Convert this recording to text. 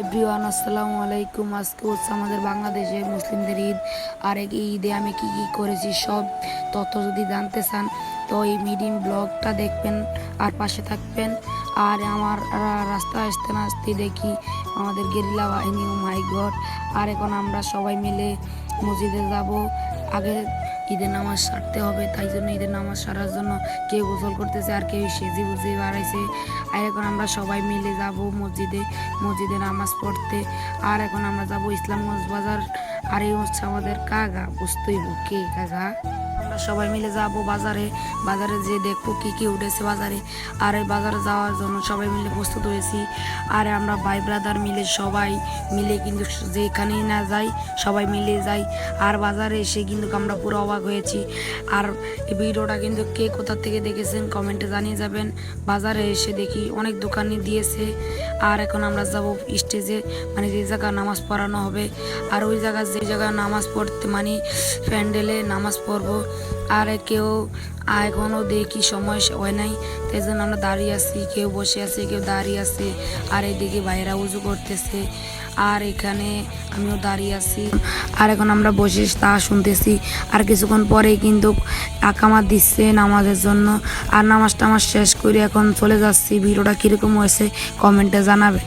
Everyone আসসালামু আলাইকুম। আজকে হচ্ছে আমাদের বাংলাদেশে মুসলিমদের ঈদ। আর এই ঈদে আমি কি কি করেছি সব তথ্য যদি জানতে চান তো এই মিডিম ব্লগটা দেখবেন আর পাশে থাকবেন। আর আমার রাস্তায় আসতে না আসতে দেখি আমাদের গেরিলা বাহিনী, ও মাই গড। আর এখন আমরা সবাই মিলে মসজিদে যাব। আগে ঈদের নামাজ সারতে হবে, তাই জন্য ঈদের নামাজ সারার জন্য কেউ গোসল করতেছে আর কেউ সেজে বুঝে বাড়াইছে। আর এখন আমরা সবাই মিলে যাব মসজিদে নামাজ পড়তে। আর এখন আমরা যাব ইসলামগঞ্জ বাজার। আর এই হচ্ছে আমাদের কাকা, বুঝতেই কে কাকা। আমরা সবাই মিলে যাব বাজারে যে দেখবো কি কি উঠেছে বাজারে। আর এই বাজারে যাওয়ার জন্য সবাই মিলে প্রস্তুত হয়েছি। আর আমরা ভাই ব্রাদার মিলে সবাই মিলে কিন্তু যেখানেই না যাই সবাই মিলে যাই। আর বাজারে এসে কিন্তু আমরা পুরো অবাক হয়েছি। আর এই ভিডিওটা কিন্তু কে কোথা থেকে দেখেছেন কমেন্টে জানিয়ে যাবেন। বাজারে এসে দেখি অনেক দোকানই দিয়েছে। আর এখন আমরা যাব স্টেজে, মানে যে জায়গায় নামাজ পড়ানো হবে। আর ওই জায়গায় যে জায়গায় নামাজ পড়তে মানে প্যান্ডেলে নামাজ পড়বো। আর কেউ এখনও দেখি সময় হয় নাই, তাই জন্য আমরা দাঁড়িয়ে আছি, কেউ বসে আছে কেউ দাঁড়িয়ে আছে। আর এইদিকে ভাইয়েরা উজু করতেছে, আর এখানে আমিও দাঁড়িয়ে আছি। আর এখন আমরা বসে তা শুনতেছি। আর কিছুক্ষণ পরেই কিন্তু আকামাত দিচ্ছে নামাজের জন্য। আর নামাজ টামাজ শেষ করে এখন চলে যাচ্ছি। ভিডিওটা কীরকম হয়েছে কমেন্টে জানাবে।